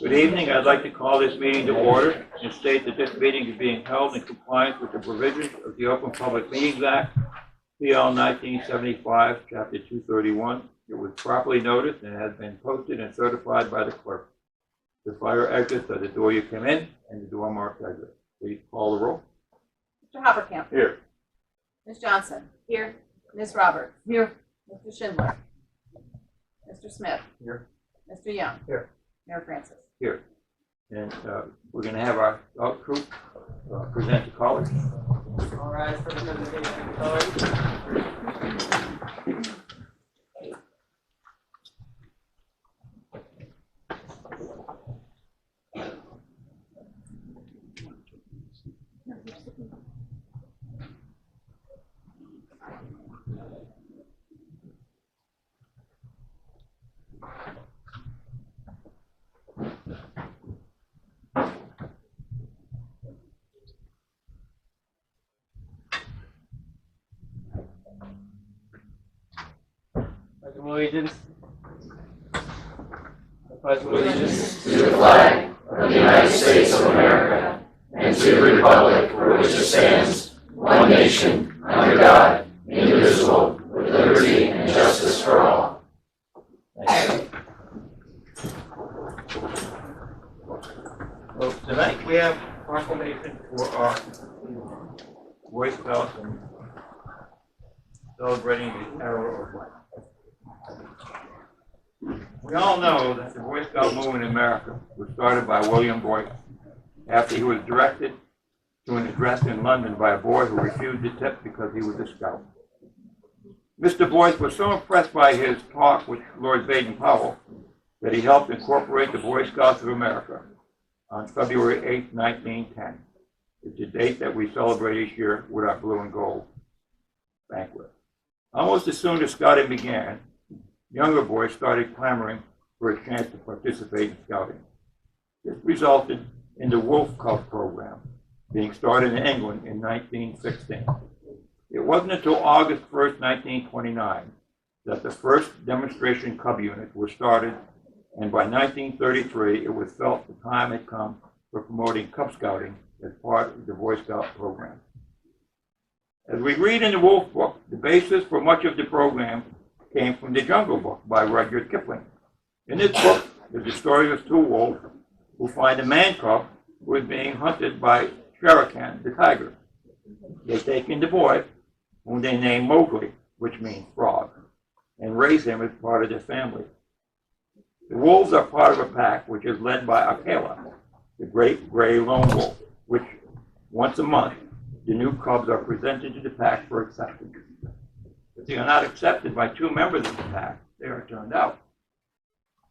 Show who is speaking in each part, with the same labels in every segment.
Speaker 1: Good evening. I'd like to call this meeting to order and state that this meeting is being held in compliance with the provisions of the Open Public Meetings Act, PL 1975, Chapter 231. It was properly noticed and has been posted and certified by the clerk. The fire exits are the door you come in and the door marked exit. Please call the roll.
Speaker 2: Mr. Hopatcong.
Speaker 1: Here.
Speaker 2: Ms. Johnson. Here. Ms. Roberts. Here. Mr. Schindler. Mr. Smith.
Speaker 1: Here.
Speaker 2: Mr. Young.
Speaker 1: Here.
Speaker 2: Mayor Francis.
Speaker 1: Here. And we're going to have our out troop present the colors.
Speaker 3: All rise for the presentation of colors. Allegiance. I pledge allegiance
Speaker 4: to the flag of the United States of America and to the republic for which it stands, one nation, under God, indivisible, with liberty and justice for all.
Speaker 1: Well, tonight we have proclamation for our Boy Scouts and celebrating the era of life. We all know that the Boy Scout movement in America was started by William Boyce after he was directed to an address in London by a boy who refused to tip because he was a scout. Mr. Boyce was so impressed by his talk with Lord Baden-Powell that he helped incorporate the Boy Scouts of America on February 8, 1910. It's a date that we celebrate each year with our blue and gold banquet. Almost as soon as scouting began, younger boys started clamoring for a chance to participate in scouting. This resulted in the Wolf Cub program being started in England in 1916. It wasn't until August 1st, 1929 that the first demonstration cub units were started, and by 1933 it was felt the time had come for promoting Cub Scouting as part of the Boy Scout program. As we read in the Wolf Book, the basis for much of the program came from the Jungle Book by Rudyard Kipling. In this book is the story of two wolves who find a man cub who is being hunted by Shere Khan, the tiger. They take in the boy, whom they name Mowgli, which means frog, and raise him as part of their family. The wolves are part of a pack which is led by Akela, the great gray lone wolf, which once a month the new cubs are presented to the pack for acceptance. If they are not accepted by two members of the pack, they are turned out.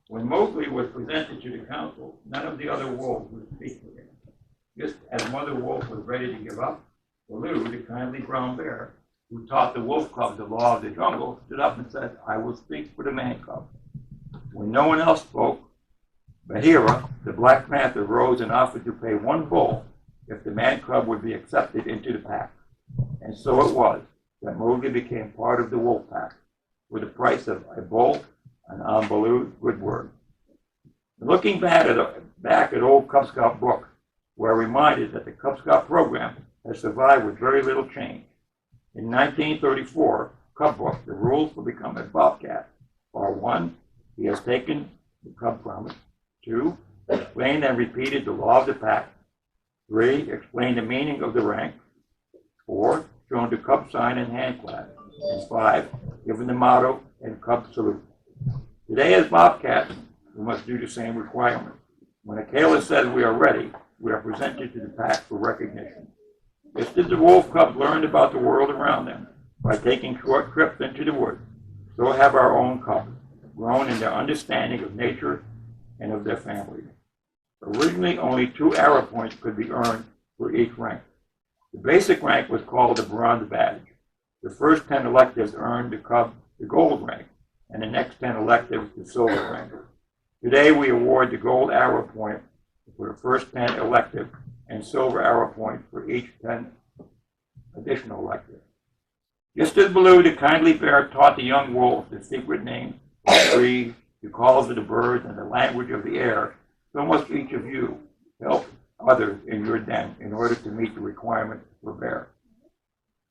Speaker 1: When Mowgli was presented to the council, none of the other wolves would speak with him. Just as Mother Wolf was ready to give up, Baloo, the kindly brown bear, who taught the wolf cub the law of the jungle, stood up and said, "I will speak for the man cub." When no one else spoke, Bagheera, the Black Panther, rose and offered to pay one bull if the man cub would be accepted into the pack. And so it was that Mowgli became part of the wolf pack for the price of a bull and on Baloo's good word. Looking back at old Cub Scout books, we're reminded that the Cub Scout program has survived with very little change. In 1934 Cub book, the rules for becoming a Bobcat are: 1, he has taken the Cub promise; 2, explained and repeated the law of the pack; 3, explain the meaning of the rank; 4, shown the Cub sign and hand clasp; and 5, given the motto and Cub salute. Today, as Bobcats, we must do the same requirement. When Akela says we are ready, we are presented to the pack for recognition. Just as the wolf cubs learned about the world around them by taking short trips into the woods, so have our own cubs grown in their understanding of nature and of their families. Originally, only 2 arrow points could be earned for each rank. The basic rank was called the bronze badge. The first 10 electives earned the cub the gold rank, and the next 10 electives the silver rank. Today, we award the gold arrow point for the first 10 electives and silver arrow point for each 10 additional electives. Just as Baloo, the kindly bear, taught the young wolves the secret names the trees, the calls of the birds, and the language of the air, so must each of you help others in your den in order to meet the requirements for bear.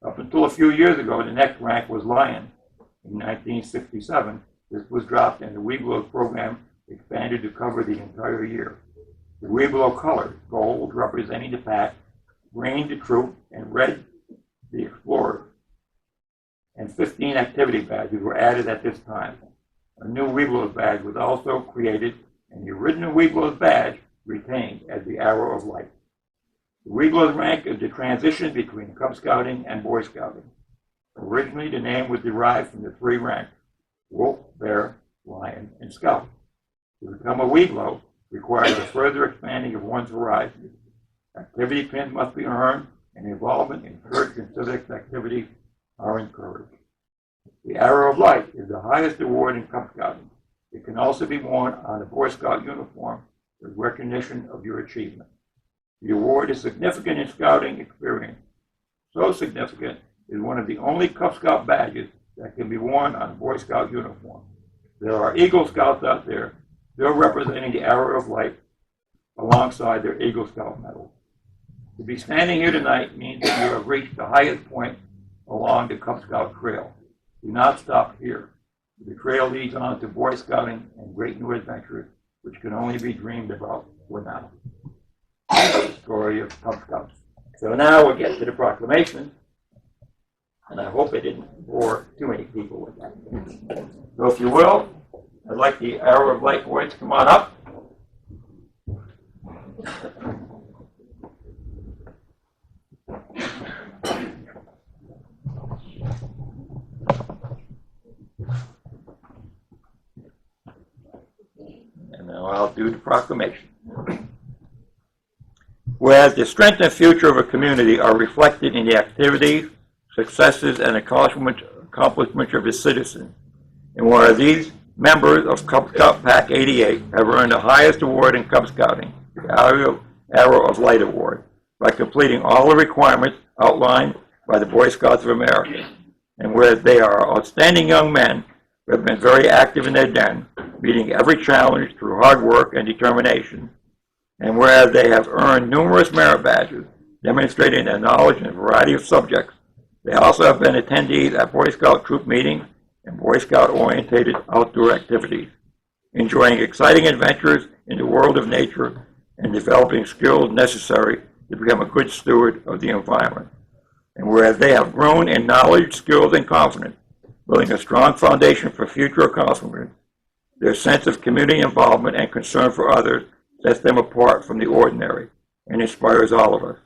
Speaker 1: Up until a few years ago, the next rank was lion. In 1967, this was dropped and the Webelos program expanded to cover the entire year. The Webelo colors, gold representing the pack, green the troop, and red the explorer, and 15 activity badges were added at this time. A new Webelos badge was also created, and the original Webelos badge retained as the Arrow of Light. The Webelos rank is the transition between Cub Scouting and Boy Scouting. Originally, the name was derived from the three ranks: Wolf, Bear, Lion, and Scout. To become a Webelo requires a further expanding of one's horizons. Activity pins must be earned, and involvement in church and civics activities are encouraged. The Arrow of Light is the highest award in Cub Scouting. It can also be worn on a Boy Scout uniform with recognition of your achievement. The award is significant in scouting experience. So significant, it is one of the only Cub Scout badges that can be worn on a Boy Scout uniform. There are Eagle Scouts out there still representing the Arrow of Light alongside their Eagle Scout medals. To be standing here tonight means that you have reached the highest point along the Cub Scout trail. Do not stop here. The trail leads on to Boy Scouting and great new adventures, which can only be dreamed about for now. The story of Cub Scouts. So now we'll get to the proclamation, and I hope I didn't bore too many people with that. So if you will, I'd like the Arrow of Light boys to come on up. And now I'll do the proclamation. Whereas the strength and future of a community are reflected in the activities, successes, and accomplishments of its citizens, and whereas these members of Cub Scout Pack 88 have earned the highest award in Cub Scouting, the Arrow of Light Award, by completing all the requirements outlined by the Boy Scouts of America, and whereas they are outstanding young men who have been very active in their den, meeting every challenge through hard work and determination, and whereas they have earned numerous merit badges, demonstrating their knowledge in a variety of subjects, they also have been attendees at Boy Scout troop meetings and Boy Scout-oriented outdoor activities, enjoying exciting adventures in the world of nature and developing skills necessary to become a good steward of the environment. And whereas they have grown in knowledge, skills, and confidence, building a strong foundation for future accomplishments, their sense of community involvement and concern for others sets them apart from the ordinary and inspires all of us.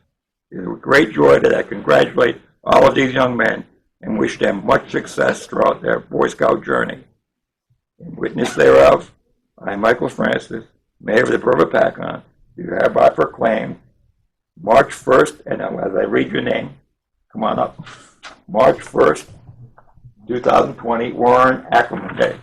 Speaker 1: It is with great joy that I congratulate all of these young men and wish them much success throughout their Boy Scout journey. In witness thereof, I, Michael Francis, Mayor of the Borough of Hopatcong, do hereby proclaim March 1st, and as I read your name, come on up, March 1st, 2020, Warren Ackerman Day.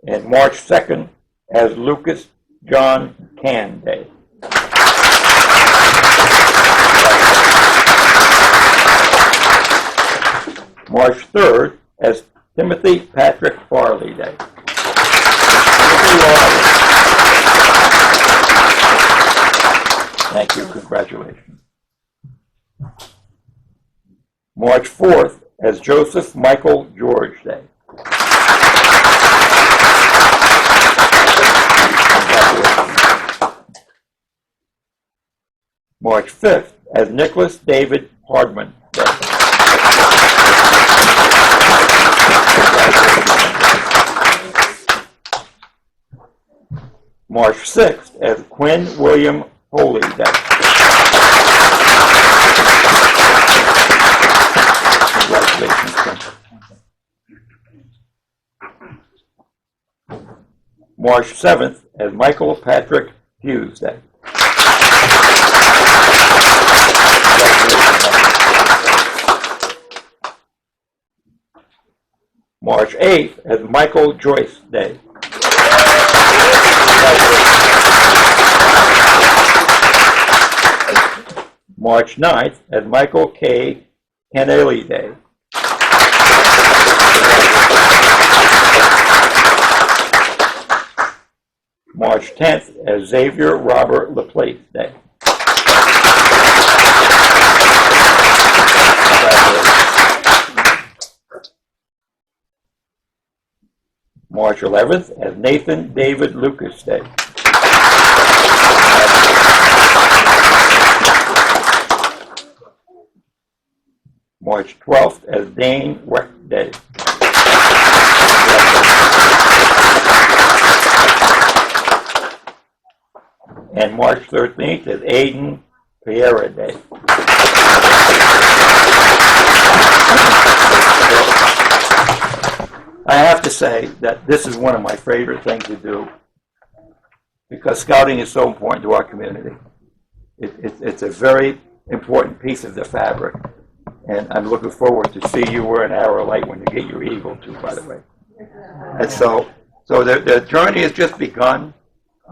Speaker 1: And March 2nd as Lucas John Can Day. March 3rd as Timothy Patrick Farley Day. Thank you, congratulations. March 4th as Joseph Michael George Day. March 5th as Nicholas David Hardman Day. March 6th as Quinn William Holy Day. Congratulations, Quinn. March 7th as Michael Patrick Hughes Day. March 8th as Michael Joyce Day. March 9th as Michael K. Canelli Day. March 10th as Xavier Robert Laplace Day. March 11th as Nathan David Lucas Day. March 12th as Dane Weck Day. And March 13th is Aiden Pereira Day. I have to say that this is one of my favorite things to do because scouting is so important to our community. It's a very important piece of the fabric, and I'm looking forward to see you wear an arrow light when you get your eagle too, by the way. And so the journey has just begun,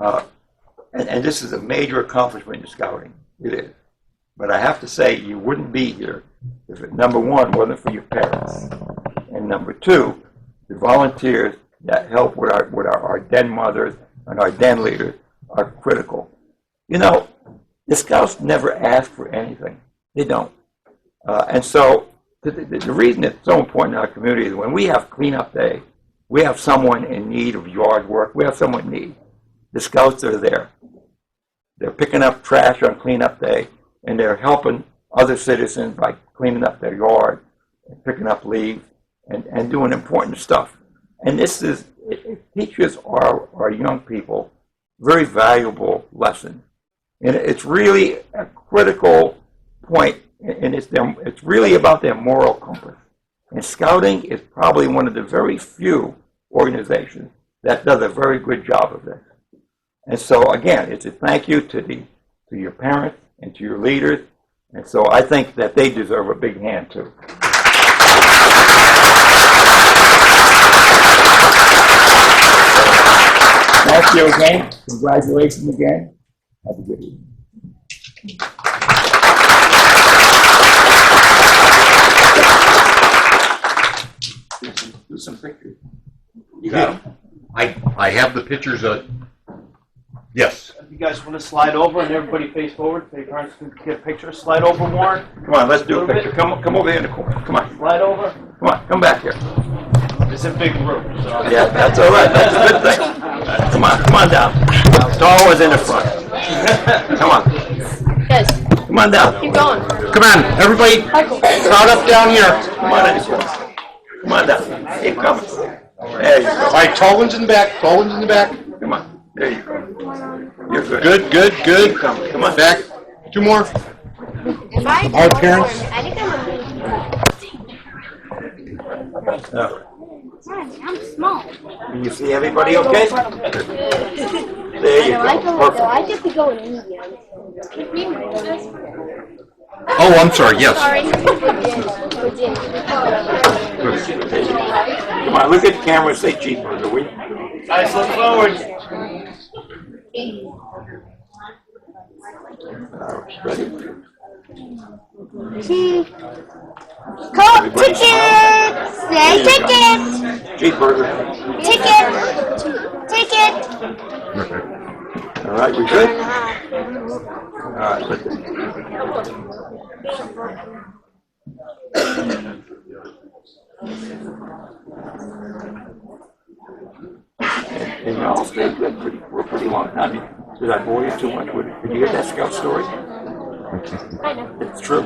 Speaker 1: and this is a major accomplishment in scouting. It is. But I have to say, you wouldn't be here if it, number one, wasn't for your parents, and number two, the volunteers that help with our den mothers and our den leaders are critical. You know, the scouts never ask for anything. They don't. And so the reason it's so important in our community is when we have cleanup day, we have someone in need of yard work, we have someone in need. The scouts are there. They're picking up trash on cleanup day, and they're helping other citizens by cleaning up their yard, and picking up leaves, and doing important stuff. And it teaches our young people very valuable lessons. And it's really a critical point, and it's really about their moral compass. And scouting is probably one of the very few organizations that does a very good job of this. And so again, it's a thank you to your parents and to your leaders. And so I think that they deserve a big hand too. Thank you again. Congratulations again. Have a good evening. Do some pictures. You got them?
Speaker 5: I have the pictures of. Yes.
Speaker 3: If you guys want to slide over and everybody face forward so your parents can get a picture, slide over, Warren.
Speaker 1: Come on, let's do a picture. Come over here in the corner. Come on.
Speaker 3: Slide over.
Speaker 1: Come on, come back here.
Speaker 3: It's a big group. So.
Speaker 1: Yeah, that's all right. That's a good thing. Come on down. Dawn was in the front. Come on.
Speaker 6: Guys,
Speaker 1: Come on down.
Speaker 6: keep going.
Speaker 5: Come on, everybody, crowd up down here.
Speaker 1: Come on in the corner. Come on down. Keep coming. There you go.
Speaker 5: All right, tall ones in the back. Tall ones in the back.
Speaker 1: Come on. There you go. You're good.
Speaker 5: Good, good, good.
Speaker 1: Keep coming. Come on.
Speaker 5: Back. Two more.
Speaker 6: If I
Speaker 5: All right, parents.
Speaker 6: I think I'm small.
Speaker 1: Can you see everybody okay? There you go. Perfect.
Speaker 6: I get to go in India.
Speaker 5: Oh, I'm sorry. Yes.
Speaker 1: Come on, look at the camera and say cheeseburger, will you?
Speaker 3: Guys, look forward.
Speaker 1: Ready?
Speaker 6: Coke ticket! Say ticket!
Speaker 1: Cheeseburger.
Speaker 6: Ticket!
Speaker 1: All right, we good? All right, listen. And y'all stayed good for a pretty long time. Did I bore you too much with it? Did you hear that scout story?
Speaker 6: I know.
Speaker 1: It's true.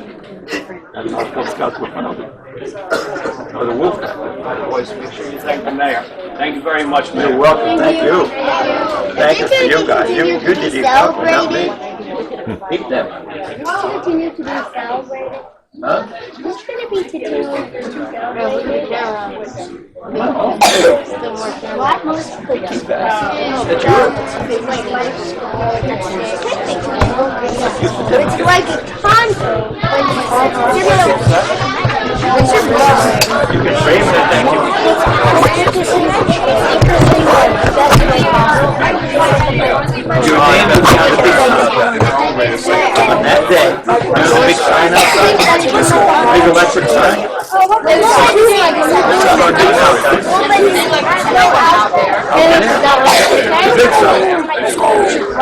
Speaker 1: That's how Cub Scouts were founded. Or the Wolf Pack.
Speaker 3: Boys, make sure you thank the mayor. Thank you very much, Mayor.
Speaker 1: You're welcome. Thank you. Thank you for you guys. You did it help without me. Keep them.
Speaker 6: Continue to be celebrated.
Speaker 1: Huh?
Speaker 6: What's going to be to do? What? It's like a concert.
Speaker 1: You can frame it. Thank you. Your name is on that day.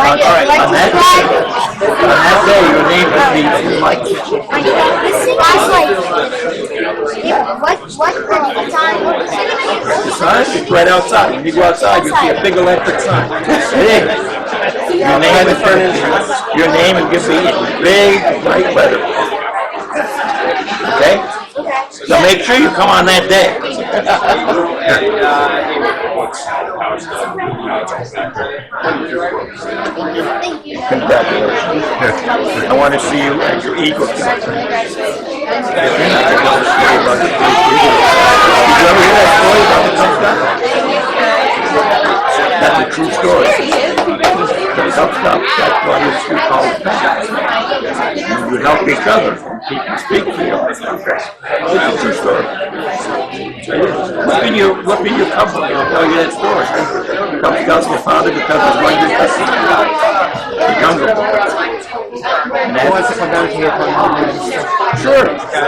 Speaker 6: like it.
Speaker 1: right,
Speaker 6: Like
Speaker 1: on
Speaker 6: to
Speaker 1: that
Speaker 6: drive it.
Speaker 1: On that day, your name would be like.
Speaker 6: I know. This thing is like, what the time?
Speaker 1: The sign is right outside. When you go outside, you'll see a big electric sign. Big. Your name is your name and give me big, bright letter. Okay? So make sure you come on that day. Congratulations. I want to see you at your Eagle. Did you ever hear that story about the Cub Scout? That's a true story. The Cub Scouts got brought in to call it back. You help each other. People speak for you. It's a true story. Look in your Cub book. I'll tell you that story. Cub Scouts were founded because of one the younger boy. I want to come down here for a moment. Sure.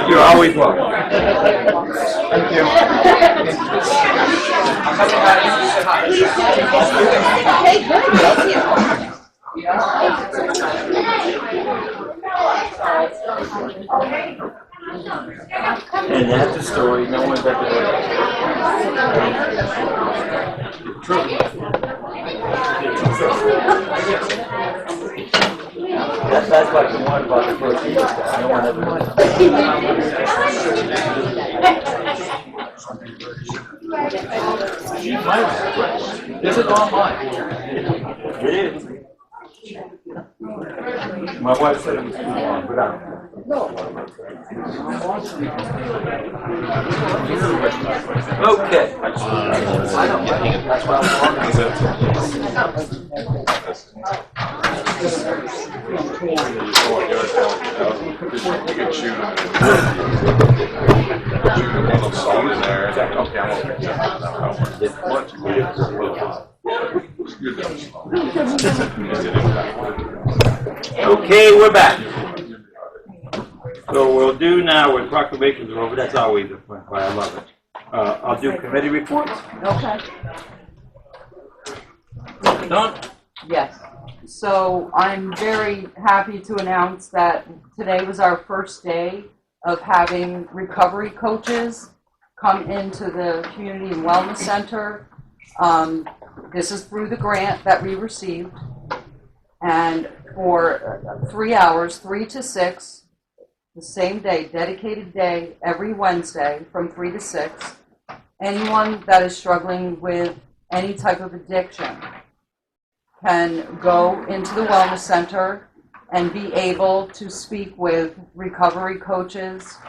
Speaker 1: You're always welcome. Thank you.
Speaker 2: Okay, good, thank you.
Speaker 1: And that's a story no one's ever heard. True. That's like the one about the first Eagle Scout. No one ever heard.
Speaker 3: This is online.
Speaker 1: It is. My wife said it was too long, but I okay. Okay, we're back. So we'll do now when proclamations are over. That's always a fun part. I love it. I'll do committee reports.
Speaker 7: Okay.
Speaker 1: Done?
Speaker 7: Yes. So I'm very happy to announce that today was our first day of having recovery coaches come into the Community and Wellness Center. This is through the grant that we received. And for 3 hours, 3 to 6, the same day, dedicated day, every Wednesday from 3 to 6, anyone that is struggling with any type of addiction can go into the Wellness Center and be able to speak with recovery coaches.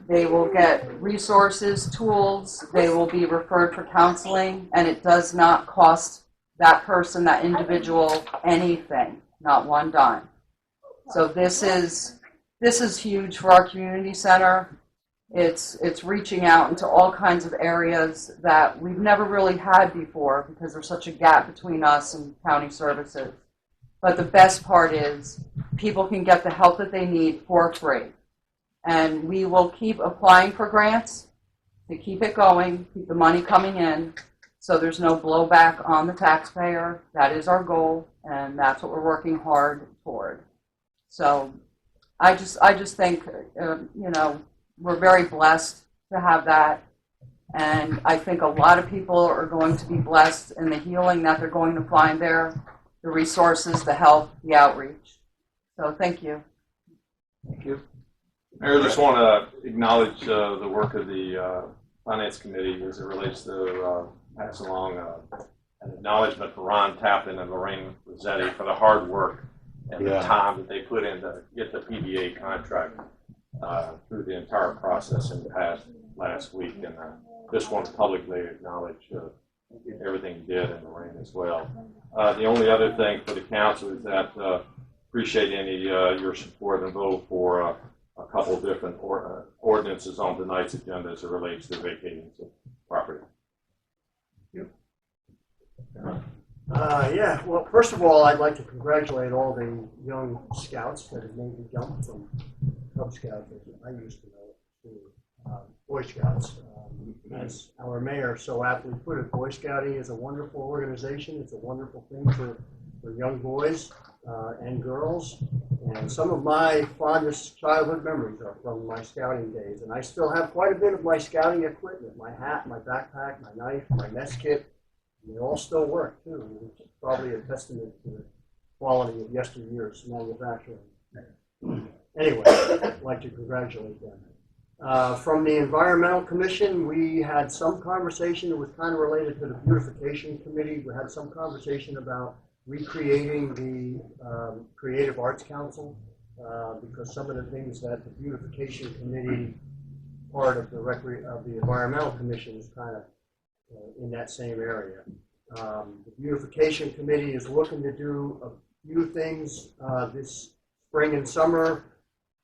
Speaker 7: They will get resources, tools, they will be referred for counseling, and it does not cost that person, that individual, anything, not one dime. So this is huge for our community center. It's reaching out into all kinds of areas that we've never really had before because there's such a gap between us and county services. But the best part is people can get the help that they need for free. And we will keep applying for grants to keep it going, keep the money coming in, so there's no blowback on the taxpayer. That is our goal, and that's what we're working hard toward. So I just think, we're very blessed to have that. And I think a lot of people are going to be blessed in the healing that they're going to find there, the resources, the help, the outreach. So thank you.
Speaker 1: Thank you.
Speaker 8: Mayor, I just want to acknowledge the work of the Finance Committee as it relates to pass along an acknowledgement for Ron Tappan and Lorraine Rossetti for the hard work and the time that they put in to get the PBA contract through the entire process in the past last week. And just want to publicly acknowledge everything you did, and Lorraine as well. The only other thing for the council is that appreciate any your support and vote for a couple of different ordinances on tonight's agenda as it relates to vacating property.
Speaker 9: Well, first of all, I'd like to congratulate all the young scouts that have made the jump from Cub Scouts, as I used to know, to Boy Scouts. As our mayor so aptly put it, Boy Scouting is a wonderful organization. It's a wonderful thing for for young boys and girls. And some of my fondest childhood memories are from my scouting days. And I still have quite a bit of my scouting equipment, my hat, my backpack, my knife, my mess kit. And they all still work, too, which is probably a testament to the quality of yesteryear's manufacturing. Anyway, I'd like to congratulate them. From the Environmental Commission, we had some conversation that was kind of related to the Beautification Committee. We had some conversation about recreating the Creative Arts Council because some of the things that the Beautification Committee, part of the Environmental Commission, is kind of in that same area. The Beautification Committee is looking to do a few things this spring and summer.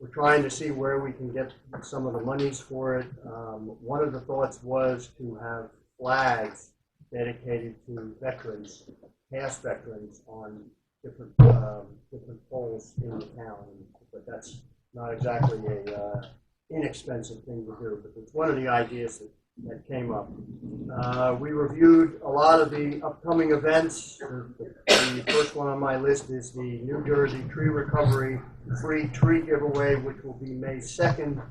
Speaker 9: We're trying to see where we can get some of the monies for it. One of the thoughts was to have flags dedicated to veterans, past veterans, on different poles in the town. But that's not exactly a inexpensive thing to do. But it's one of the ideas that came up. We reviewed a lot of the upcoming events. The first one on my list is the New Jersey Tree Recovery free tree giveaway, which will be May 2nd.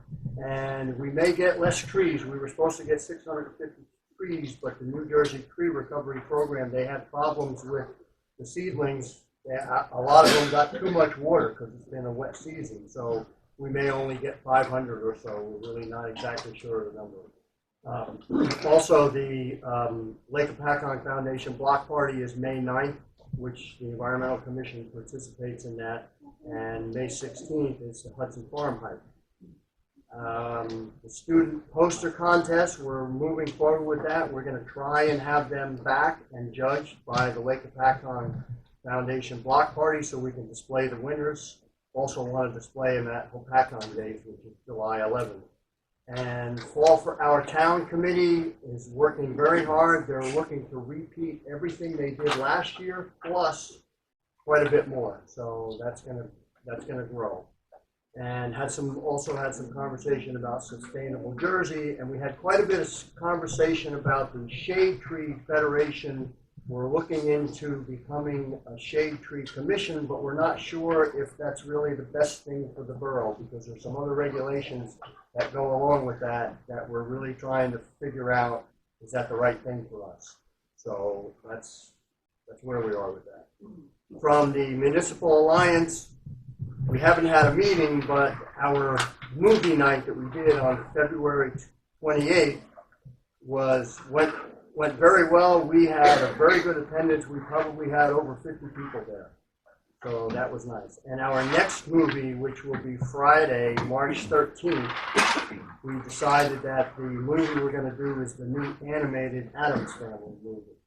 Speaker 9: And we may get less trees. We were supposed to get 650 trees, but the New Jersey Tree Recovery Program, they had problems with the seedlings. A lot of them got too much water because it's been a wet season. So we may only get 500 or so. We're really not exactly sure of the number. Also, the Lake Hopatcong Foundation Block Party is May 9th, which the Environmental Commission participates in that, and May 16th is the Hudson Farm Hike. The student poster contest, we're moving forward with that. We're going to try and have them back and judged by the Lake Hopatcong Foundation Block Party so we can display the winners. Also want to display them at Hopatcong Days, which is July 11th. And Fall for Our Town Committee is working very hard. They're looking to repeat everything they did last year, plus quite a bit more. So that's gonna grow. And also had some conversation about Sustainable Jersey, and we had quite a bit of conversation about the Shade Tree Federation. We're looking into becoming a Shade Tree Commission, but we're not sure if that's really the best thing for the borough because there's some other regulations that go along with that we're really trying to figure out, is that the right thing for us? So that's where we are with that. From the Municipal Alliance, we haven't had a meeting, but our movie night that we did on February 28th went very well. We had a very good attendance. We probably had over 50 people there. So that was nice. And our next movie, which will be Friday, March 13th, we decided that the movie we're going to do is the new animated Addams Family movie.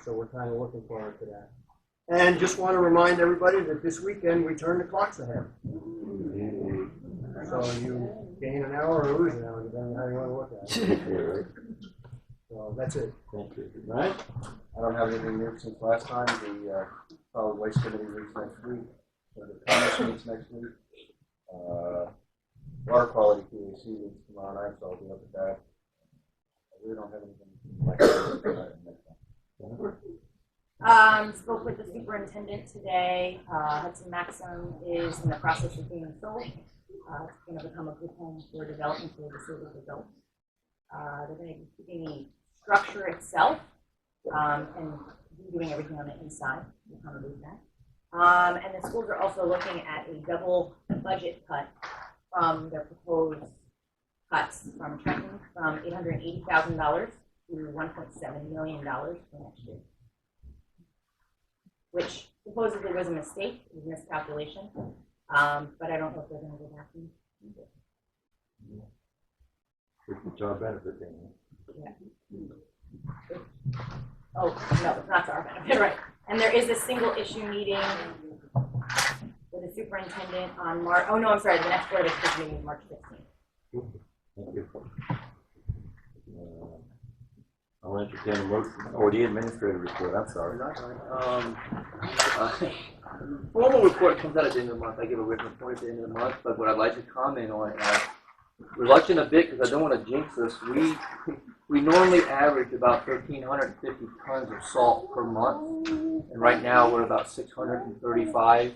Speaker 9: So we're kind of looking forward to that. And just want to remind everybody that this weekend we turn the clocks ahead. So you gain an hour or lose an hour, depending on how you want to look at it. So that's it.
Speaker 10: Thank you. Good night. I don't have anything new since last time. The Solid Waste Committee meets next week. So the Commerce meets next week. Water Quality PAC meets tomorrow night, so I'll be up with that. We don't have anything like that next time.
Speaker 6: Spoke with the superintendent today. Hudson Maxim is in the process of being sold. It's going to become a good home for development for disabled adults. They're going to be keeping the structure itself and doing everything on the inside. We'll kind of do that. And the schools are also looking at a double budget cut from their proposed cuts from Trenton from $880,000 to $1.7 million for next year, which supposedly was a mistake, it was a miscalculation, but I don't know if they're going to go back and do it.
Speaker 1: It's our benefit thing.
Speaker 6: Yeah. Oh, no, it's not to our benefit, right. And there is a single issue meeting with the superintendent on March, oh no, I'm sorry, the next Board of Education meeting is March 15th.
Speaker 1: Thank you. I'll entertain a motion. Oh, the administrative report, I'm sorry.
Speaker 11: Formal report comes out at the end of the month. I give a written report at the end of the month, but what I'd like to comment on, reluctant a bit because I don't want to jinx us, We normally average about 1,350 tons of salt per month, and right now we're about 635.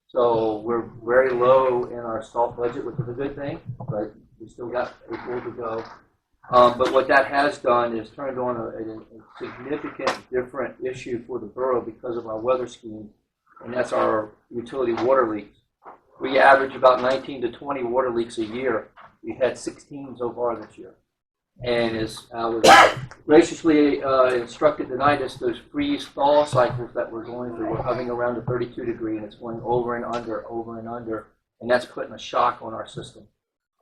Speaker 11: So we're very low in our salt budget, which is a good thing, but we still got a full to go. But what that has done is turned on a significant different issue for the borough because of our weather scheme, and that's our utility water leaks. We average about 19 to 20 water leaks a year. We've had 16 so far this year. And as I was graciously instructed tonight, is those freeze-thaw cycles that we're going through. We're hovering around the 32 degree, and it's going over and under, and that's putting a shock on our system.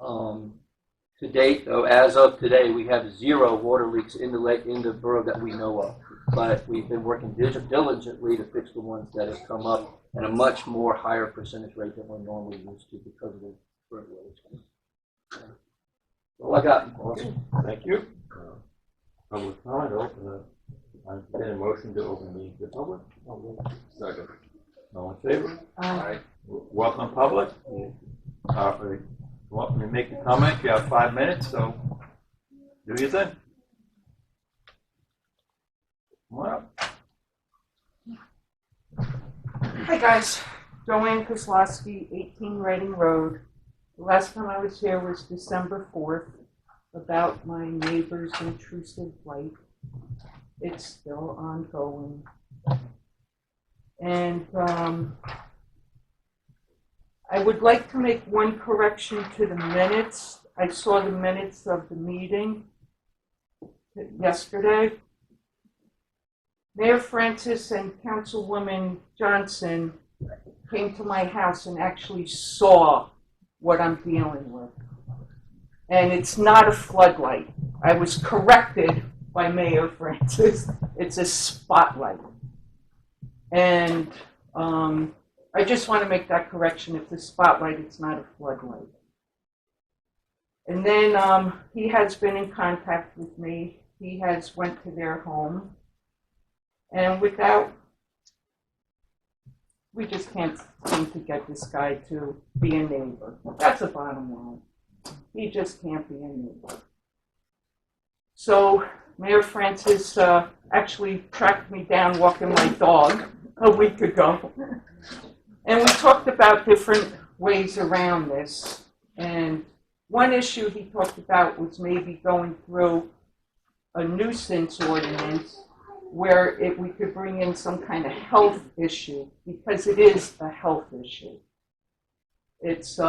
Speaker 11: To date, though, as of today, we have 0 water leaks in the borough that we know of. But we've been working diligently to fix the ones that have come up at a much more higher percentage rate than we're normally used to because of the current weather scheme. All I got.
Speaker 1: Awesome. Thank you. Public comment, open I entertain a motion to open the public.
Speaker 8: Second.
Speaker 1: All in favor?
Speaker 7: Aye.
Speaker 1: Welcome, public. Welcome to make a comment. You have 5 minutes, so do your thing. Come on up.
Speaker 12: Hi guys, Joanne Kozlowski, 18 Reading Road. The last time I was here was December 4th about my neighbor's intrusive light. It's still ongoing. And I would like to make one correction to the minutes. I saw the minutes of the meeting yesterday. Mayor Francis and Councilwoman Johnson came to my house and actually saw what I'm dealing with. And it's not a floodlight. I was corrected by Mayor Francis. It's a spotlight. And I just want to make that correction. It's a spotlight, it's not a floodlight. And then he has been in contact with me. He has went to their home. And we just can't seem to get this guy to be a neighbor. That's the bottom line. He just can't be a neighbor. So Mayor Francis actually tracked me down walking my dog a week ago. And we talked about different ways around this. And one issue he talked about was maybe going through a nuisance ordinance where we could bring in some kind of health issue, because it is a health issue. It's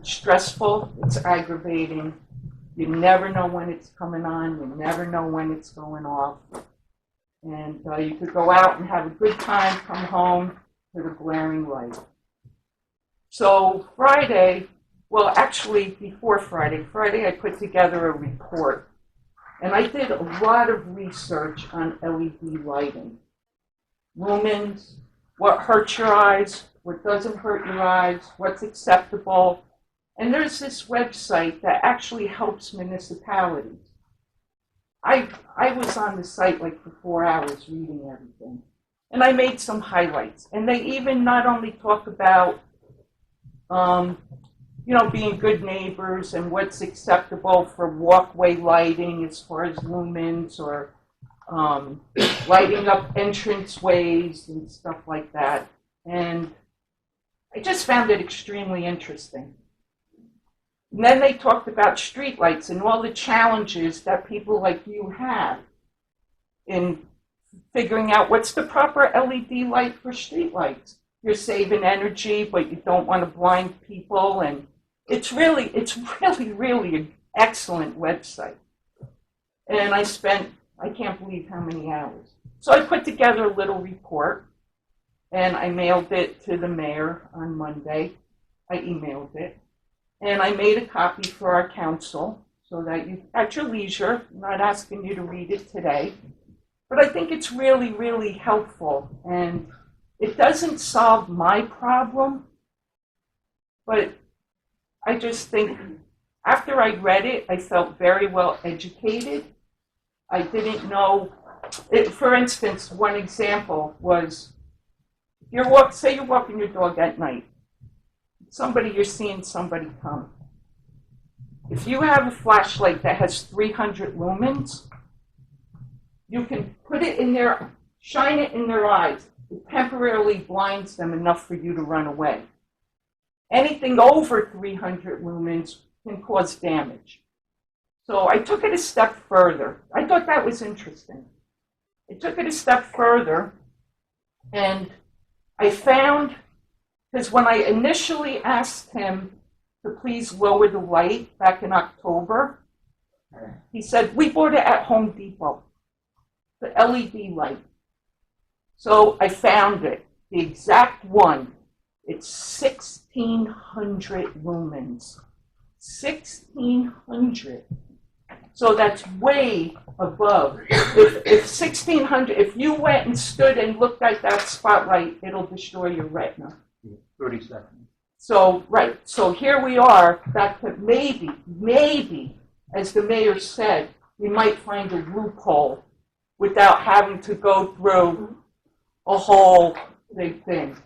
Speaker 12: stressful, it's aggravating. You never know when it's coming on, you never know when it's going off. And you could go out and have a good time, come home with a glaring light. So Friday, well actually before Friday I put together a report. And I did a lot of research on LED lighting. Lumens, what hurts your eyes, what doesn't hurt your eyes, what's acceptable. And there's this website that actually helps municipalities. I was on the site like for 4 hours reading everything. And I made some highlights. And they even not only talk about being good neighbors and what's acceptable for walkway lighting as far as lumens or lighting up entranceways and stuff like that. And I just found it extremely interesting. And then they talked about streetlights and all the challenges that people like you have in figuring out what's the proper LED light for streetlights. You're saving energy, but you don't want to blind people, and it's really an excellent website. And I can't believe how many hours. So I put together a little report, and I mailed it to the mayor on Monday. I emailed it. And I made a copy for our council so that you, at your leisure, I'm not asking you to read it today, but I think it's really, really helpful. And it doesn't solve my problem, but I just think after I read it, I felt very well educated. I didn't know, for instance, one example was, say you're walking your dog at night. You're seeing somebody come. if you have a flashlight that has 300 lumens, you can put it in their, shine it in their eyes. It temporarily blinds them enough for you to run away. Anything over 300 lumens can cause damage. So I took it a step further. I thought that was interesting. I took it a step further, and I found, because when I initially asked him to please lower the light back in October, he said, we bought it at Home Depot, the LED light. So I found it, the exact one. It's 1,600 lumens. 1,600. So that's way above. If 1,600, if you went and stood and looked at that spotlight, it'll destroy your retina.
Speaker 1: 30 seconds.
Speaker 12: So, right, so here we are, back to maybe, as the mayor said, we might find a loophole without having to go through a whole big thing.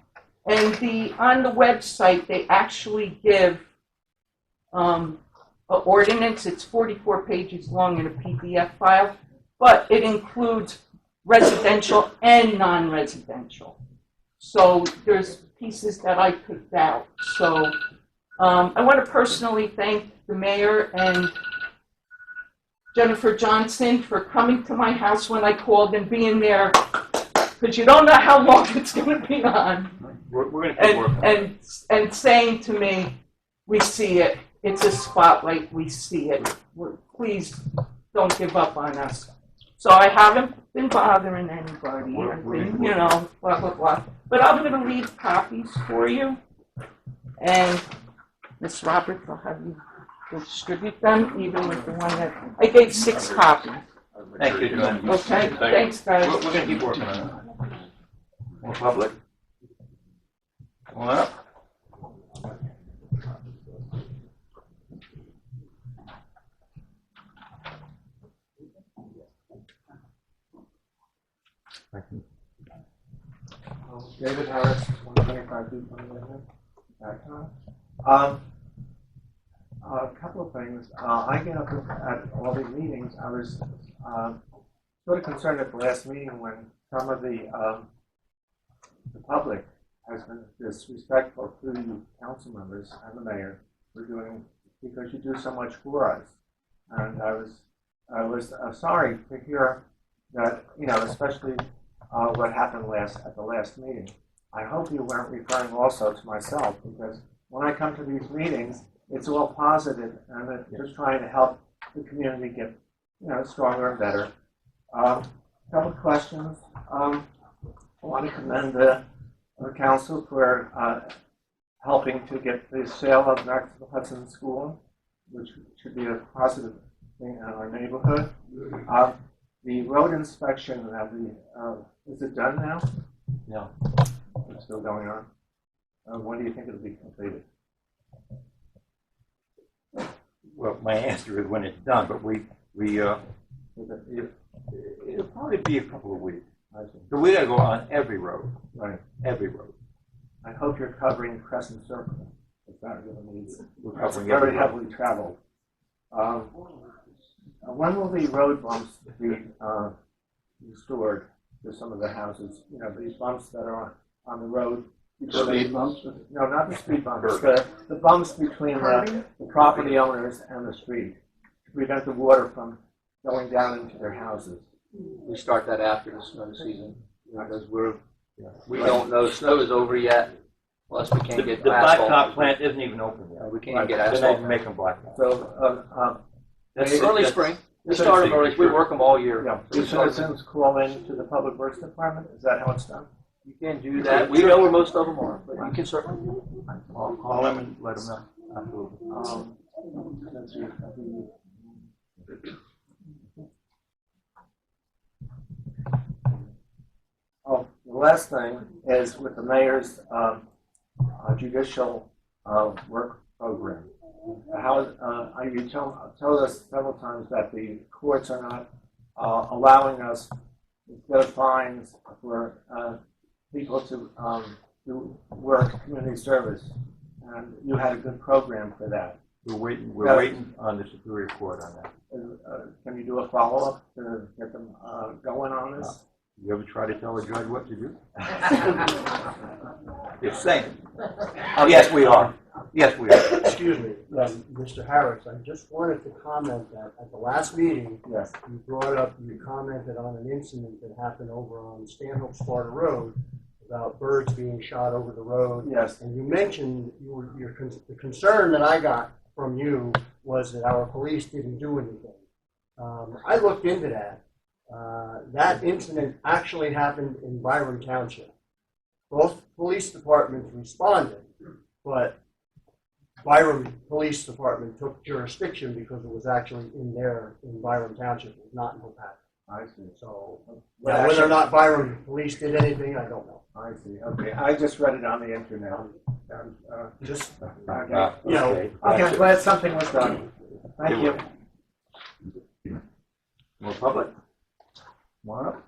Speaker 12: And on the website, they actually give an ordinance. It's 44 pages long in a PDF file, but it includes residential and non-residential. So there's pieces that I picked out. So I want to personally thank the mayor and Jennifer Johnson for coming to my house when I called and being there, because you don't know how long it's going to be on.
Speaker 1: We're going to keep working.
Speaker 12: And saying to me, we see it. It's a spotlight. We see it. Please don't give up on us. So I haven't been bothering anybody. I've been, blah, blah, blah. But I'm going to leave copies for you. And Ms. Roberts, I'll have you distribute them, even with the one that I gave 6 copies.
Speaker 1: Thank you, Joanne.
Speaker 12: Okay, thanks, guys.
Speaker 1: We're going to keep working on it. More public? Come on up.
Speaker 10: David Harris, 125 Beach Avenue. A couple of things. I get up at all the meetings. I was sort of concerned at the last meeting when some of the public has been disrespectful to you council members and the mayor for doing, because you do so much for us. And I was sorry to hear that, especially what happened at the last meeting. I hope you weren't referring also to myself, because when I come to these meetings, it's all positive and it's just trying to help the community get, stronger and better. A couple of questions. I want to commend the council for helping to get the sale of Maxwell Hudson School, which should be a positive thing in our neighborhood. The road inspection, is it done now?
Speaker 1: No.
Speaker 10: It's still going on. When do you think it'll be completed?
Speaker 1: Well, my answer is when it's done, but it'll probably be a couple of weeks. So we got to go on every road.
Speaker 10: Right.
Speaker 1: Every road.
Speaker 10: I hope you're covering Crescent Circle. It's not really needs.
Speaker 1: We're
Speaker 10: It's
Speaker 1: covering
Speaker 10: very
Speaker 1: every road.
Speaker 10: heavily traveled. When will the road bumps be restored to some of the houses? These bumps that are on the road.
Speaker 5: Speed bumps?
Speaker 10: No, not the speed bumps. The bumps between the property owners and the street to prevent the water from going down into their houses.
Speaker 11: We start that after the snow season, because we don't know snow is over yet. Plus, we can't get
Speaker 1: The
Speaker 11: asphalt.
Speaker 1: blacktop plant isn't even open yet.
Speaker 11: We can't get
Speaker 1: They're not
Speaker 11: asphalt.
Speaker 1: even making blacktop.
Speaker 10: So,
Speaker 11: Early spring. We start them early. We work them all year.
Speaker 10: yeah,
Speaker 11: So
Speaker 10: do
Speaker 11: we start-
Speaker 10: citizens call in to the Public Works Department? Is that how it's done?
Speaker 11: You can do that. We know where most of them are, but you can certainly do it.
Speaker 1: I'll call them and let them know. Absolutely.
Speaker 10: Let's see. Oh, the last thing is with the mayor's judicial work program. How you told us several times that the courts are not allowing us, instead of fines, for people to do work, community service, and you had a good program for that.
Speaker 1: We're
Speaker 10: Yeah.
Speaker 1: waiting on the Superior Court on that.
Speaker 10: Can you do a follow-up to get them going on this?
Speaker 1: You ever try to tell a judge what to do? Just saying. Yes, we are. Yes, we are.
Speaker 9: Excuse me, Mr. Harris, I just wanted to comment that at the last meeting,
Speaker 10: Yes.
Speaker 9: you commented on an incident that happened over on Stanhope Sparta Road about birds being shot over the road.
Speaker 10: Yes.
Speaker 9: And you mentioned the concern that I got from you was that our police didn't do anything. I looked into that. That incident actually happened in Byron Township. Both police departments responded, but Byron Police Department took jurisdiction because it was actually in Byron Township, it was not in Hopatcong.
Speaker 10: I see.
Speaker 9: So whether or not Byron Police did anything, I don't know.
Speaker 10: I see. Okay, I just read it on the internet.
Speaker 9: Just,
Speaker 10: Okay.
Speaker 9: you know,
Speaker 10: Okay, I'm glad something was done. Thank you.
Speaker 1: More public?
Speaker 10: Come on up.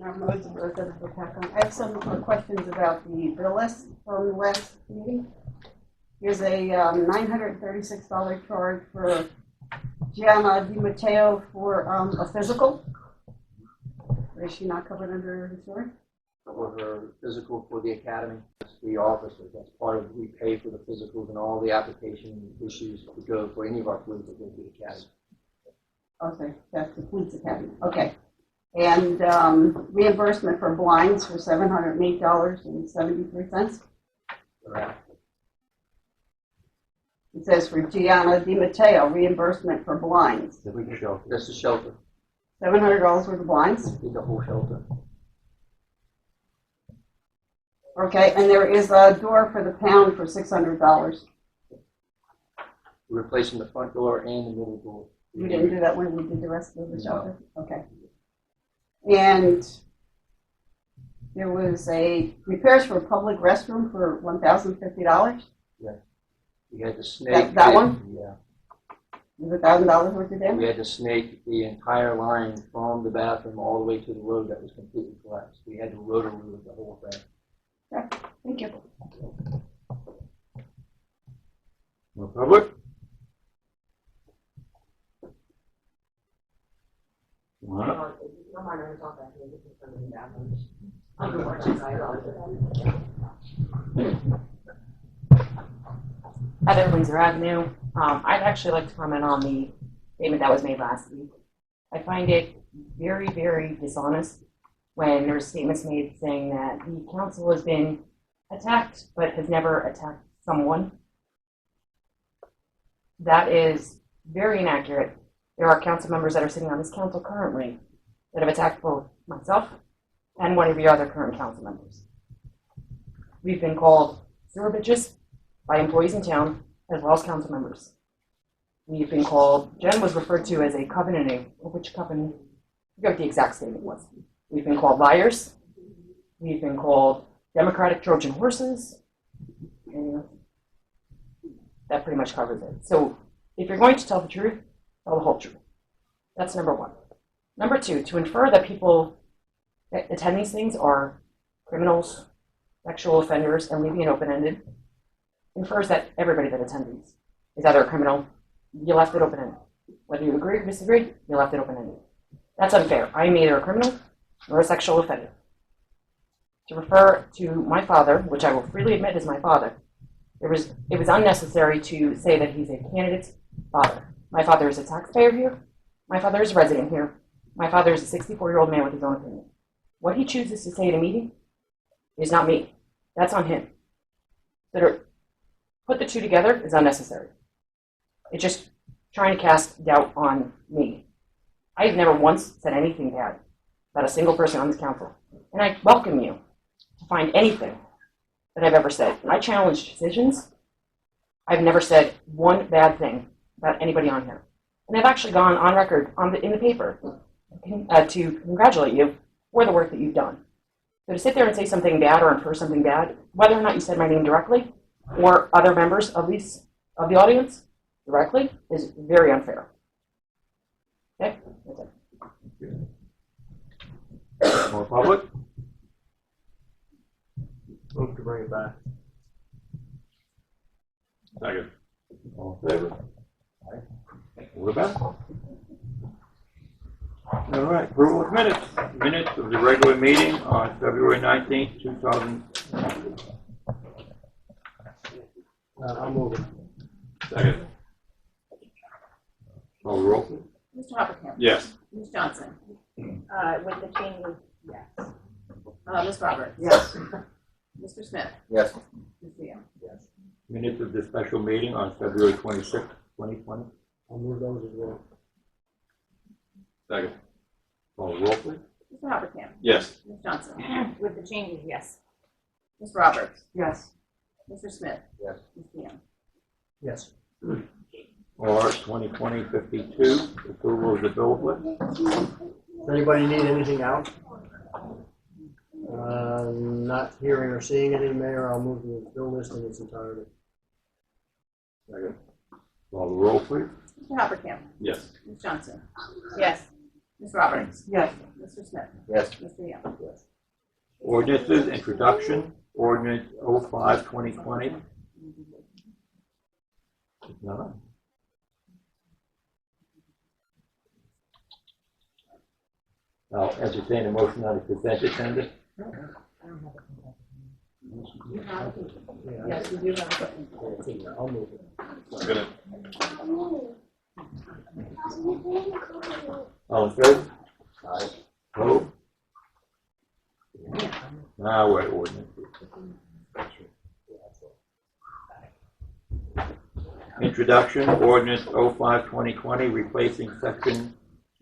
Speaker 13: I have some questions about the bill list from the last meeting. Here's a $936 charge for Gianna Di Matteo for a physical. Is she not covered under insurance?
Speaker 11: For her physical for the academy, the officers, that's part of, we pay for the physicals and all the application issues to go for any of our police that go to the academy.
Speaker 13: Okay, that's the police academy. Okay. And reimbursement for blinds for $708.73.
Speaker 11: Correct.
Speaker 13: It says for Gianna Di Matteo, reimbursement for blinds.
Speaker 1: The big shelter.
Speaker 11: That's the shelter,
Speaker 13: $700 worth of blinds.
Speaker 11: did the whole shelter.
Speaker 13: Okay, and there is a door for the pound for $600.
Speaker 11: We're replacing the front door and the middle door.
Speaker 13: We didn't do that when we did the rest of the shelter? Okay. And there was a repairs for a public restroom for $1,050.
Speaker 11: We had to snake.
Speaker 13: That one?
Speaker 11: Yeah.
Speaker 13: Was $1,000 worth of
Speaker 11: We
Speaker 13: damage?
Speaker 11: had to snake the entire line from the bathroom all the way to the road that was completely collapsed. We had to rotor-roof the whole thing.
Speaker 13: Okay, thank you.
Speaker 1: More public? Come on up.
Speaker 6: Heather, Windsor Avenue. I'd actually like to comment on the statement that was made last week. I find it very, very dishonest when there's statements made saying that the council has been attacked but has never attacked someone. That is very inaccurate. There are council members that are sitting on this council currently that have attacked both myself and one of your other current council members. We've been called sewer bitches by employees in town as well as council members. We've been called, Jen was referred to as a covenanting, which covenant, I forget what the exact statement was. We've been called liars. We've been called Democratic Trojan horses. And that pretty much covers it. So if you're going to tell the truth, tell the whole truth. That's number one. Number two, to infer that people that attend these things are criminals, sexual offenders, and leaving it open-ended infers that everybody that attends these is either a criminal, you left it open-ended. Whether you agree or disagree, you left it open-ended. That's unfair. I am neither a criminal nor a sexual offender. To refer to my father, which I will freely admit is my father, it was unnecessary to say that he's a candidate's father. My father is a taxpayer here. My father is a resident here. My father is a 64-year-old man with his own opinion. What he chooses to say at a meeting is not me. That's on him. So put the two together is unnecessary. It's just trying to cast doubt on me. I've never once said anything bad about a single person on this council. And I welcome you to find anything that I've ever said. When I challenge decisions, I've never said one bad thing about anybody on here. And I've actually gone on record in the paper to congratulate you for the work that you've done. So to sit there and say something bad or infer something bad, whether or not you said my name directly or other members of the audience directly, is very unfair. Okay? That's it.
Speaker 1: More public?
Speaker 9: Move to bring it back.
Speaker 8: Second.
Speaker 1: All in favor? We're back. All right, approval of minutes. Minutes of the regular meeting on February 19th, 2000.
Speaker 9: I'll move it.
Speaker 8: Second.
Speaker 1: Call the roll, please.
Speaker 2: Mr. Hopatcong.
Speaker 8: Yes.
Speaker 2: Ms. Johnson.
Speaker 6: With the changes, yes.
Speaker 2: Ms. Roberts.
Speaker 12: Yes.
Speaker 2: Mr. Smith.
Speaker 11: Yes.
Speaker 2: Ms. Young.
Speaker 9: Yes.
Speaker 1: Minutes of the special meeting on February 26th, 2020.
Speaker 9: I'll move those as well.
Speaker 8: Second.
Speaker 1: Call the roll, please.
Speaker 2: Mr. Hopatcong.
Speaker 8: Yes.
Speaker 2: Ms. Johnson.
Speaker 6: With the changes, yes.
Speaker 2: Ms. Roberts.
Speaker 12: Yes.
Speaker 2: Mr. Smith.
Speaker 11: Yes.
Speaker 2: Ms. Young.
Speaker 9: Yes.
Speaker 1: R 2020-52, approval of the bill list.
Speaker 9: Does anybody need anything out? Not hearing or seeing any, Mayor, I'll move the bill list in its entirety.
Speaker 8: Second.
Speaker 1: Call the roll, please.
Speaker 2: Mr. Hopatcong.
Speaker 8: Yes.
Speaker 2: Ms. Johnson.
Speaker 6: Yes.
Speaker 2: Ms. Roberts.
Speaker 12: Yes.
Speaker 2: Mr. Smith.
Speaker 11: Yes.
Speaker 2: Mr. Young.
Speaker 9: Yes.
Speaker 1: Ordinances, introduction, ordinance 05-2020. None. I'll entertain a motion on the consent agenda.
Speaker 2: Yes, we do have a
Speaker 9: I'll move it.
Speaker 8: Second.
Speaker 1: All in favor? Vote. Now we're at ordinances. Introduction, ordinance 05-2020, replacing section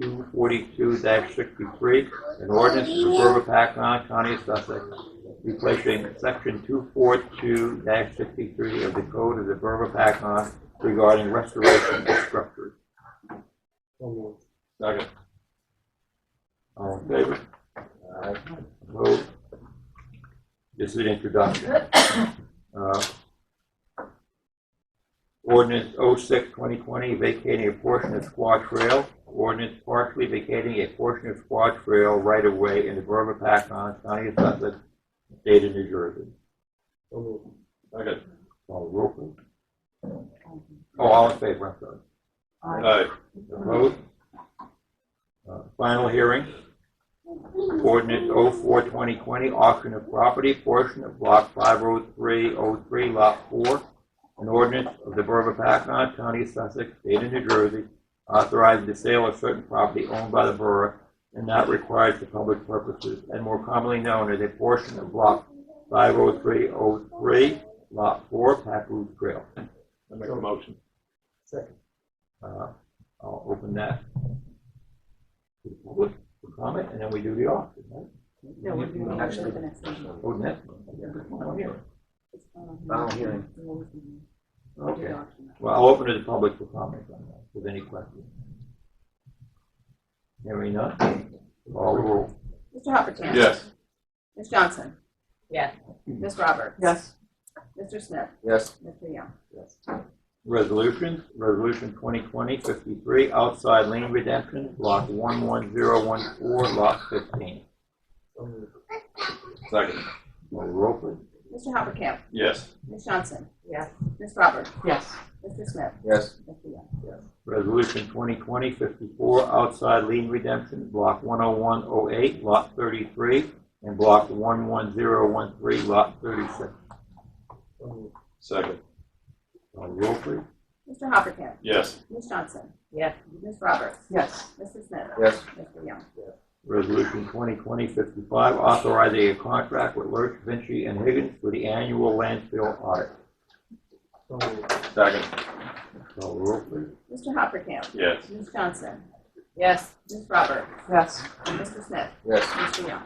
Speaker 1: 242-63, an ordinance of the Borough of Hopatcong, County of Sussex, replacing section 242-63 of the Code of the Borough of Hopatcong regarding restoration of structures.
Speaker 9: I'll move.
Speaker 8: Second.
Speaker 1: All in favor? Vote. This is an introduction. Ordinance 06-2020, vacating a portion of Squaw Trail. Ordinance partially vacating a portion of Squaw Trail right-of-way in the Borough of Hopatcong, County of Sussex, State of New Jersey.
Speaker 9: I'll move.
Speaker 8: Second.
Speaker 1: Call the roll, please. Oh, all in favor, I'm sorry.
Speaker 8: Aye.
Speaker 1: Vote. Final hearing. Ordinance 04-2020, auction of property, portion of block 50303, lot 4. An ordinance of the Borough of Hopatcong, County of Sussex, State of New Jersey, authorizing the sale of certain property owned by the borough and not required for public purposes, and more commonly known as a portion of block 50303, lot 4, Packwood Trail.
Speaker 8: I make a motion.
Speaker 9: Second.
Speaker 1: I'll open that to the public for comment, and then we do the auction, right?
Speaker 2: No, we're doing
Speaker 11: Actually,
Speaker 2: the next one.
Speaker 1: Oh, next one. Final hearing.
Speaker 11: Final hearing.
Speaker 1: Okay. Well, I'll open to the public for comment on that, with any questions. Hearing none. Call the roll.
Speaker 2: Mr. Hopatcong.
Speaker 8: Yes.
Speaker 2: Ms. Johnson.
Speaker 6: Yes.
Speaker 2: Ms. Roberts.
Speaker 12: Yes.
Speaker 2: Mr. Smith.
Speaker 11: Yes.
Speaker 2: Mr. Young.
Speaker 1: Resolutions. Resolution 2020-53, outside lien redemption, block 11014, lot 15.
Speaker 9: I'll move.
Speaker 8: Second.
Speaker 1: Call the roll, please.
Speaker 2: Mr. Hopatcong.
Speaker 8: Yes.
Speaker 2: Ms. Johnson.
Speaker 6: Yes.
Speaker 2: Ms. Roberts.
Speaker 12: Yes.
Speaker 2: Mr. Smith.
Speaker 11: Yes.
Speaker 2: Mr. Young.
Speaker 1: Resolution 2020-54, outside lien redemption, block 10108, lot 33, and block 11013, lot 36.
Speaker 9: I'll move.
Speaker 8: Second.
Speaker 1: Call the roll, please.
Speaker 2: Mr. Hopatcong.
Speaker 8: Yes.
Speaker 2: Ms. Johnson.
Speaker 6: Yes.
Speaker 2: Ms. Roberts.
Speaker 12: Yes.
Speaker 2: Mr. Smith.
Speaker 11: Yes.
Speaker 2: Mr. Young.
Speaker 1: Resolution 2020-55, authorizing a contract with Lurch, Vinci, and Higgins for the annual landfill audit.
Speaker 9: I'll move.
Speaker 8: Second.
Speaker 1: Call the roll, please.
Speaker 2: Mr. Hopatcong.
Speaker 8: Yes.
Speaker 2: Ms. Johnson.
Speaker 6: Yes.
Speaker 2: Ms. Roberts.
Speaker 12: Yes.
Speaker 2: Mr. Smith.
Speaker 11: Yes.
Speaker 2: Mr. Young.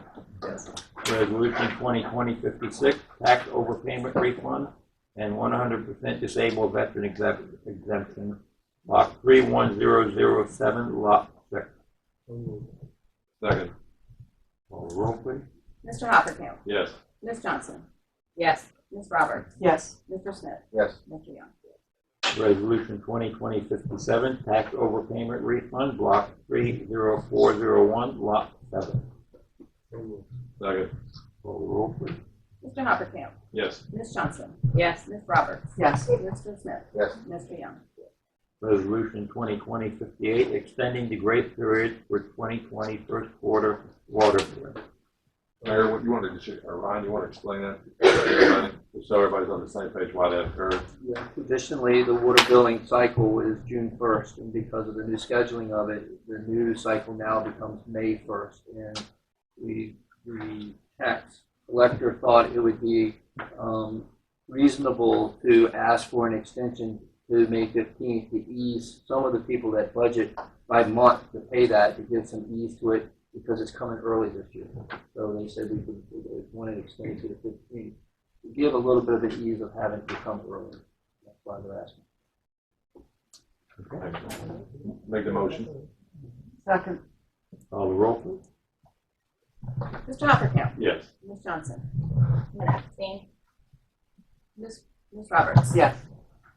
Speaker 1: Resolution 2020-56, tax overpayment refund and 100% disabled veteran exemption, block 31007, lot 6.
Speaker 9: I'll move.
Speaker 8: Second.
Speaker 1: Call the roll, please.
Speaker 2: Mr. Hopatcong.
Speaker 8: Yes.
Speaker 2: Ms. Johnson.
Speaker 6: Yes.
Speaker 2: Ms. Roberts.
Speaker 12: Yes.
Speaker 2: Mr. Smith.
Speaker 11: Yes.
Speaker 2: Mr. Young.
Speaker 1: Resolution 2020-57, tax overpayment refund, block 30401, lot 7.
Speaker 9: I'll move.
Speaker 8: Second.
Speaker 1: Call the roll, please.
Speaker 2: Mr. Hoppercamp?
Speaker 8: Yes.
Speaker 2: Ms. Johnson?
Speaker 6: Yes.
Speaker 2: Ms. Roberts?
Speaker 7: Yes.
Speaker 2: Mr. Smith?
Speaker 10: Yes.
Speaker 2: Mr. Young?
Speaker 1: Resolution 2020-58, extending the grace period for 2020 first quarter water bill.
Speaker 8: Mayor, what you want to just, or Ron, you want to explain that to everybody, so everybody's on the same page why that occurred?
Speaker 11: Yeah, traditionally, the water billing cycle is June 1st, and because of the new scheduling of it, the new cycle now becomes May 1st. And the tax collector thought it would be reasonable to ask for an extension to May 15th to ease some of the people that budget by month to pay that, to give some ease to it, because it's coming early this year. So they said we wanted to extend it to the 15th to give a little bit of an ease of having to come early. That's why they're asking.
Speaker 8: Make the motion.
Speaker 7: Second.
Speaker 1: Call the roll, please.
Speaker 2: Mr. Hoppercamp?
Speaker 8: Yes.
Speaker 2: Ms. Johnson?
Speaker 6: I'm going to abstain.
Speaker 2: Ms. Roberts?
Speaker 7: Yes.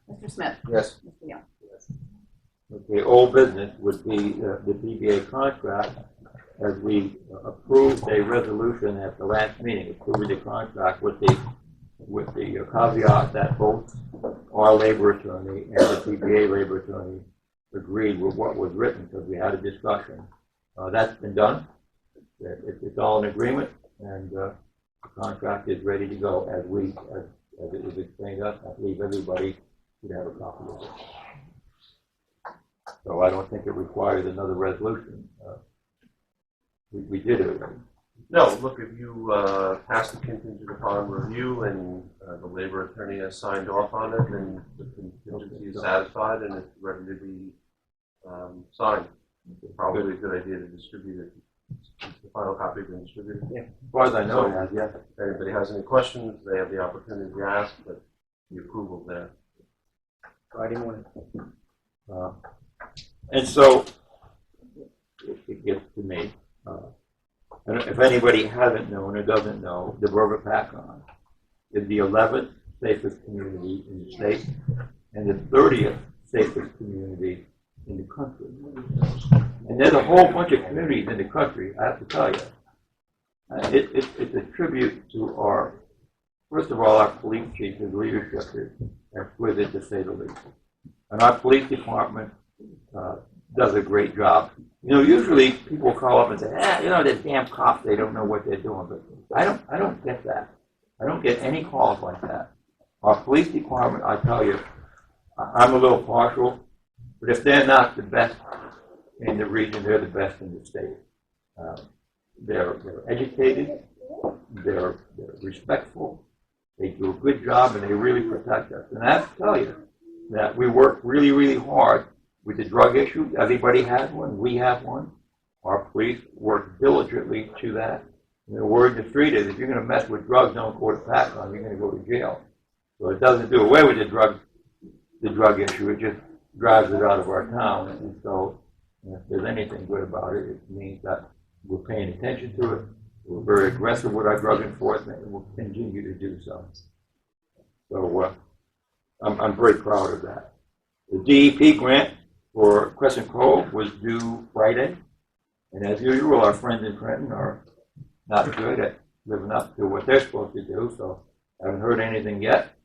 Speaker 2: Mr. Smith?
Speaker 10: Yes.
Speaker 2: Mr. Young?
Speaker 1: Okay, old business would be the PBA contract, as we approved a resolution at the last meeting, approving the contract with the caveat that both our labor attorney and the PBA labor attorney agreed with what was written, because we had a discussion. That's been done. It's all in agreement, and the contract is ready to go as it was explained to us. I believe everybody should have a copy of it. So I don't think it requires another resolution. We did it already.
Speaker 14: No, look, if you pass the contingent upon review and the labor attorney has signed off on it, then the contingency is satisfied and it's ready to be signed. It's probably a good idea to distribute it. The final copy been distributed.
Speaker 1: Yeah. As far as I know, it has, yes.
Speaker 14: If anybody has any questions, they have the opportunity to ask, but the approval there.
Speaker 11: Friday morning.
Speaker 1: And so it gets to me. And if anybody hasn't known or doesn't know, the Borough of Hopatcong is the 11th safest community in the state and the 30th safest community in the country. And there's a whole bunch of communities in the country, I have to tell you. It's a tribute to our, first of all, our police chief, his leadership is exquisite, to say the least. And our police department does a great job. You know, usually people call up and say, the damn cops, they don't know what they're doing. But I don't get that. I don't get any calls like that. Our police department, I tell you, I'm a little partial, but if they're not the best in the region, they're the best in the state. They're educated, they're respectful, they do a good job, and they really protect us. And I have to tell you that we work really, really hard with the drug issue. Everybody has one. We have one. Our police work diligently to that. And the word in the street is, if you're going to mess with drugs, don't go to Hopatcong, you're going to go to jail. So it doesn't do away with the drug issue. It just drives it out of our town. And so if there's anything good about it, it means that we're paying attention to it. We're very aggressive with our drug enforcement, and we'll continue to do so. So I'm very proud of that. The DEP grant for Crescent Cove was due Friday, and as usual, our friends in Trenton are not good at living up to what they're supposed to do, so I haven't heard anything yet.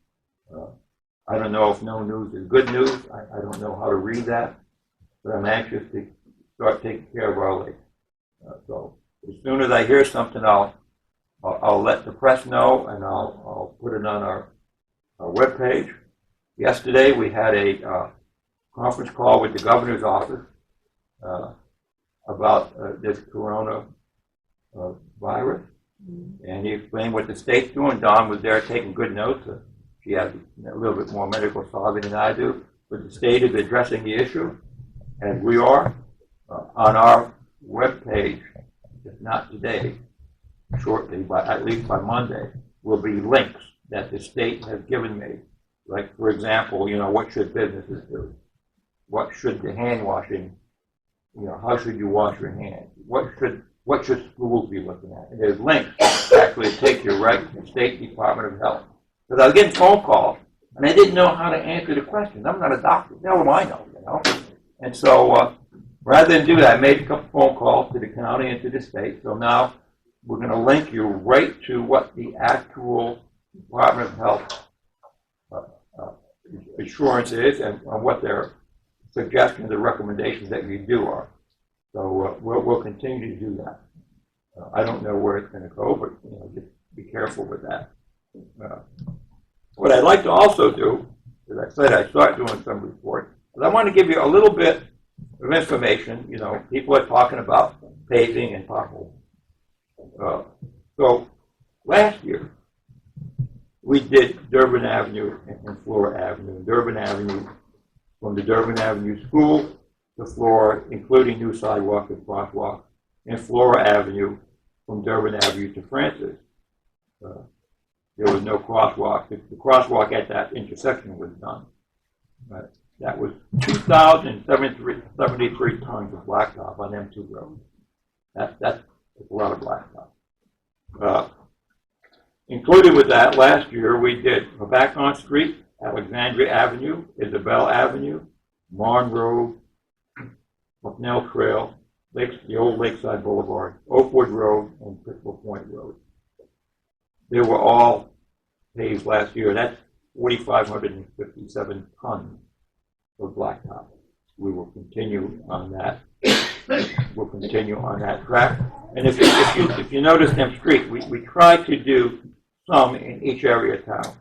Speaker 1: I don't know if no news is good news. I don't know how to read that, but I'm anxious to start taking care of our lake. So as soon as I hear something, I'll let the press know, and I'll put it on our webpage. Yesterday, we had a conference call with the governor's office about this corona virus, and he explained what the state's doing. Dawn was there taking good notes. She has a little bit more medical savvy than I do, but the state is addressing the issue, and we are on our webpage, if not today, shortly, but at least by Monday, will be links that the state has given me. Like, for example, what should businesses do? What should the hand washing, how should you wash your hands? What should schools be looking at? And there's links that actually take you right to the State Department of Health. Because I was getting phone calls, and I didn't know how to answer the questions. I'm not a doctor. Hell do I know, And so rather than do that, I made a couple phone calls to the county and to the state. So now we're going to link you right to what the actual Department of Health assurance is and what their suggestions or recommendations that you do are. So we'll continue to do that. I don't know where it's going to go, but just be careful with that. What I'd like to also do, as I said, I start doing some reports, but I want to give you a little bit of information. People are talking about paving and potholes. So last year, we did Durbin Avenue and Flora Avenue. Durbin Avenue, from the Durbin Avenue School to Flora, including new sidewalk and crosswalk, and Flora Avenue from Durbin Avenue to Francis. There was no crosswalk. The crosswalk at that intersection was done. That was 2,073 tons of blacktop on them two roads. That's a lot of blacktop. Included with that, last year we did Hopatcong Street, Alexandria Avenue, Isabel Avenue, Marne Road, Bucknell Trail, the old Lakeside Boulevard, Oakwood Road, and Crystal Point Road. They were all paved last year. That's 4,557 tons of blacktop. We will continue on that. We'll continue on that track. And if you notice them streets, we try to do some in each area of town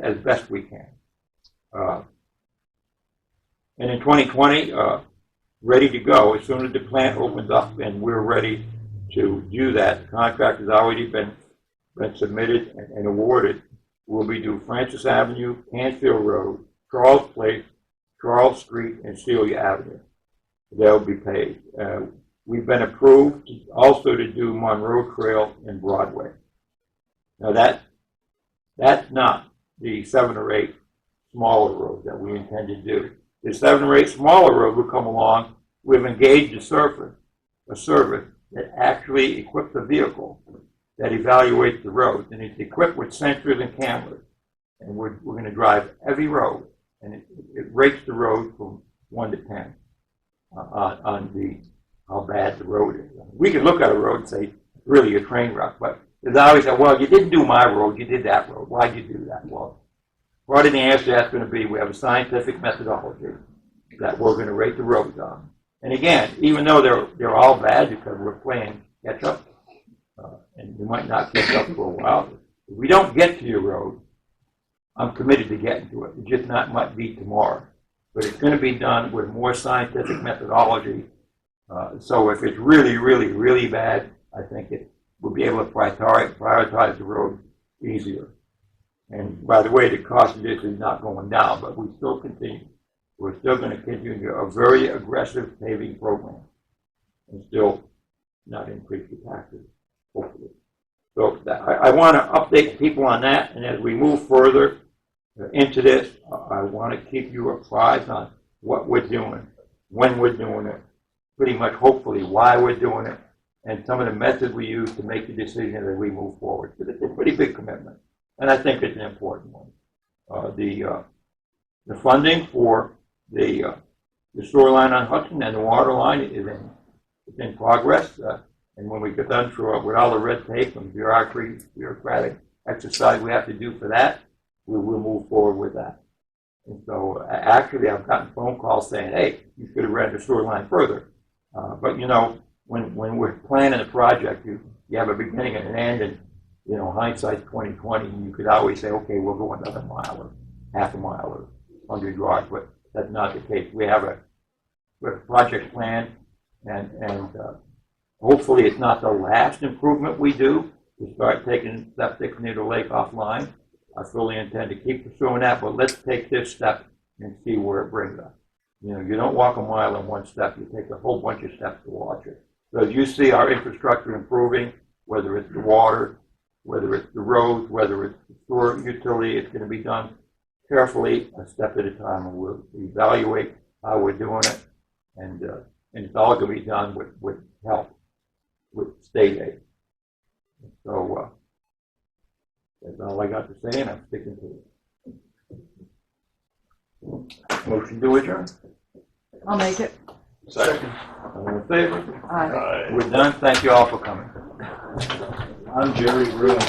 Speaker 1: as best we can. And in 2020, ready to go as soon as the plant opens up, and we're ready to do that. The contract has already been submitted and awarded. We'll be doing Francis Avenue, Canfield Road, Charles Place, Charles Street, and Celia Avenue. They'll be paid. We've been approved also to do Monroe Trail and Broadway. Now that's not the 7 or 8 smaller roads that we intend to do. The 7 or 8 smaller roads will come along. We've engaged a service that actually equips a vehicle that evaluates the roads, and it's equipped with sensors and cameras. And we're going to drive every road, and it rates the road from 1 to 10 on how bad the road is. We can look at a road and say, really a train wreck, but there's always that, well, you didn't do my road, you did that road. Why'd you do that? Well, part of the answer to that's going to be we have a scientific methodology that we're going to rate the roads on. And again, even though they're all bad because we're playing catch up, and we might not catch up for a while, if we don't get to your road, I'm committed to getting to it. It just might be tomorrow. But it's going to be done with more scientific methodology. So if it's really, really, really bad, I think we'll be able to prioritize the road easier. And by the way, the cost of this is not going down, but we still continue. We're still going to continue a very aggressive paving program and still not increase the taxes, hopefully. So I want to update people on that, and as we move further into this, I want to keep you apprised on what we're doing, when we're doing it, pretty much hopefully why we're doing it, and some of the methods we use to make the decision as we move forward. Because it's a pretty big commitment, and I think it's an important one. The funding for the sewer line on Hudson and the water line is in progress. And when we get done with all the red tape and bureaucratic exercise we have to do for that, we will move forward with that. And so actually I've gotten phone calls saying, hey, you should have ran the sewer line further. But when we're planning a project, you have a beginning and an end, and hindsight's 20/20, and you could always say, okay, we'll go another mile or half a mile or 100 yards, but that's not the case. We have a project plan, and hopefully it's not the last improvement we do to start taking septic near the lake offline. I fully intend to keep pursuing that, but let's take this step and see where it brings us. You don't walk a mile in one step. You take a whole bunch of steps to watch it. So as you see our infrastructure improving, whether it's the water, whether it's the roads, whether it's the sewer utility, it's going to be done carefully, a step at a time, and we'll evaluate how we're doing it, and it's all going to be done with help, with state aid. So that's all I got to say, and I'm sticking to it. Motion to adjourn.
Speaker 7: I'll make it.
Speaker 8: Second.
Speaker 1: All in favor?
Speaker 7: Aye.
Speaker 1: We're done. Thank you all for coming.
Speaker 15: I'm Jerry Ruin.